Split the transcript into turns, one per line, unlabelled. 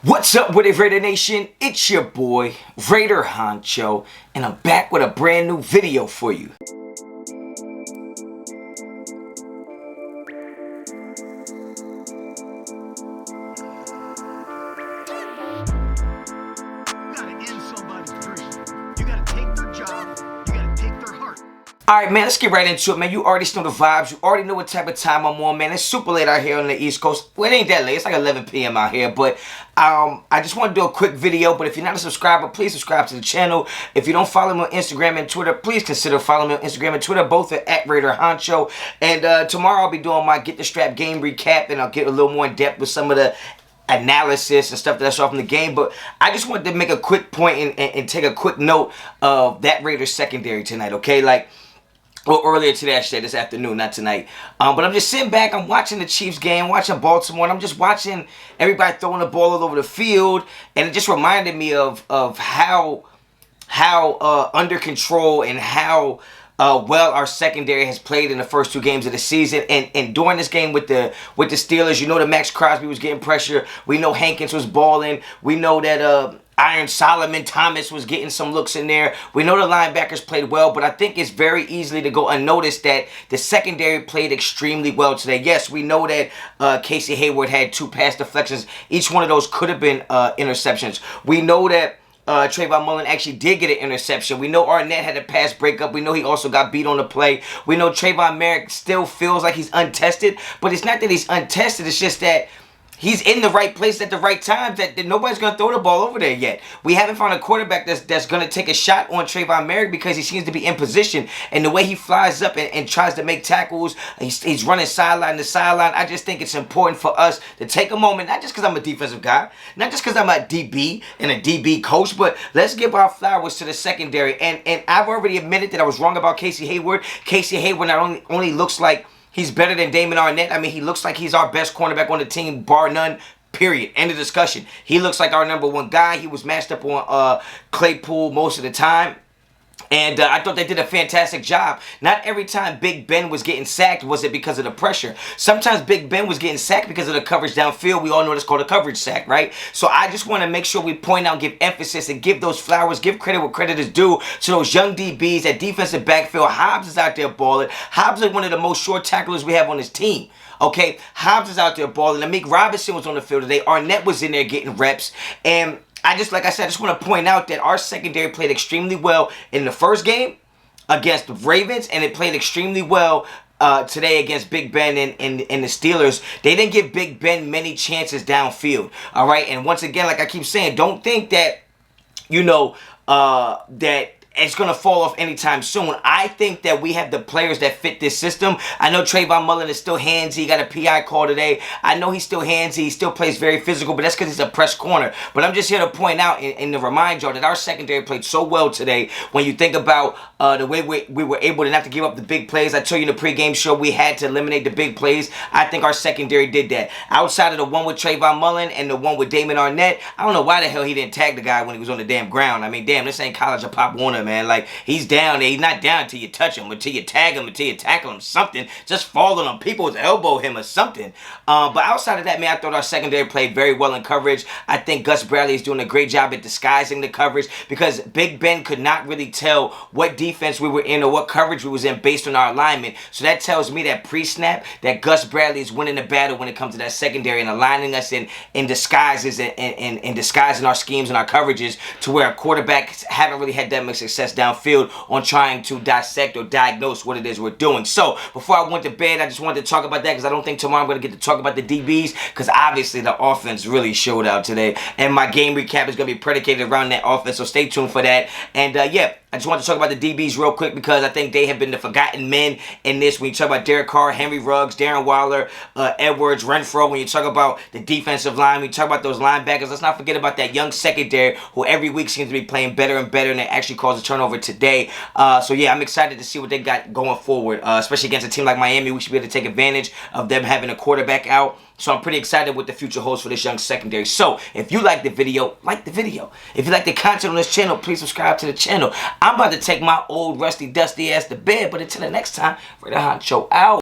What's up with it, Raider Nation? It's your boy, Raider Honcho, and I'm back with a brand new video for you. Alright, man, let's get right into it, man. You already know the vibes. You already know what type of time I'm on, man. It's super late out here on the East Coast. Well, it ain't that late. It's like 11 p.m. out here. But I just want to do a quick video. But if you're not a subscriber, please subscribe to the channel. If you don't follow me on Instagram and Twitter, please consider following me on Instagram and Twitter. Both are at Raider Honcho. And tomorrow I'll be doing my Get the Strap game recap. And I'll get a little more in depth with some of the analysis and stuff that I saw from the game. But I just wanted to make a quick point and take a quick note of that Raiders secondary tonight, okay? Well, earlier today, I should say, this afternoon, not tonight. But I'm just sitting back, I'm watching the Chiefs game, watching Baltimore, and I'm just watching everybody throwing the ball all over the field, and it just reminded me of how under control and how well our secondary has played in the first two games of the season. And during this game with the Steelers, you know that Max Crosby was getting pressure. We know Hankins was balling. We know that Iron Solomon Thomas was getting some looks in there. We know the linebackers played well, but I think it's very easily to go unnoticed that the secondary played extremely well today. Yes, we know that Casey Hayward had 2 pass deflections. Each one of those could have been interceptions. We know that Trayvon Mullen actually did get an interception. We know Arnett had a pass breakup. We know he also got beat on the play. We know Trayvon Merrick still feels like he's untested, but it's not that he's untested. It's just that he's in the right place at the right time, that nobody's going to throw the ball over there yet. We haven't found a quarterback that's going to take a shot on Trayvon Merrick because he seems to be in position. And the way he flies up and tries to make tackles, he's running sideline to sideline. I just think it's important for us to take a moment, not just because I'm a defensive guy, not just because I'm a DB and a DB coach, but let's give our flowers to the secondary. And I've already admitted that I was wrong about Casey Hayward. Casey Hayward not only looks like he's better than Damon Arnett. I mean, he looks like he's our best cornerback on the team, bar none, period. End of discussion. He looks like our #1 guy. He was matched up on Claypool most of the time. And I thought they did a fantastic job. Not every time Big Ben was getting sacked was it because of the pressure. Sometimes Big Ben was getting sacked because of the coverage downfield. We all know it's called a coverage sack, right? So I just want to make sure we point out, give emphasis, and give those flowers, give credit where credit is due to those young DBs, that defensive backfield. Hobbs is out there balling. Hobbs is one of the most short tacklers we have on this team. Okay, Hobbs is out there balling. Amik Robinson was on the field today. Arnett was in there getting reps. And like I said, I just want to point out that our secondary played extremely well in the first game against the Ravens, and it played extremely well today against Big Ben and the Steelers. They didn't give Big Ben many chances downfield. All right, and once again, like I keep saying, don't think that, you know, that it's going to fall off anytime soon. I think that we have the players that fit this system. I know Trayvon Mullen is still handsy. He got a PI call today. I know he's still handsy. He still plays very physical, but that's because he's a press corner. But I'm just here to point out and to remind y'all that our secondary played so well today. When you think about the way we were able to not to give up the big plays. I told you in the pregame show we had to eliminate the big plays. I think our secondary did that. Outside of the one with Trayvon Mullen and the one with Damon Arnett, I don't know why the hell he didn't tag the guy when he was on the damn ground. I mean, damn, this ain't college or Pop Warner, man. Like, he's down there. He's not down until you touch him, until you tag him, until you tackle him, something. Just fall on him. People elbow him or something. But outside of that, man, I thought our secondary played very well in coverage. I think Gus Bradley is doing a great job at disguising the coverage because Big Ben could not really tell what defense we were in or what coverage we was in based on our alignment. So that tells me that pre-snap, that Gus Bradley is winning the battle when it comes to that secondary and aligning us in disguises and disguising our schemes and our coverages to where our quarterbacks haven't really had that much success downfield on trying to dissect or diagnose what it is we're doing. So before I went to bed, I just wanted to talk about that because I don't think tomorrow I'm going to get to talk about the DBs because obviously the offense really showed out today. And my game recap is going to be predicated around that offense, so stay tuned for that. And yeah, I just want to talk about the DBs real quick because I think they have been the forgotten men in this. When you talk about Derek Carr, Henry Ruggs, Darren Waller, Edwards, Renfro, when you talk about the defensive line, when you talk about those linebackers, let's not forget about that young secondary who every week seems to be playing better and better, and they actually caused a turnover today. So yeah, I'm excited to see what they got going forward, especially against a team like Miami. We should be able to take advantage of them having a quarterback out. So I'm pretty excited what the future holds for this young secondary. So if you like the video, like the video. If you like the content on this channel, please subscribe to the channel. I'm about to take my old rusty dusty ass to bed, but until the next time, Raider Honcho out.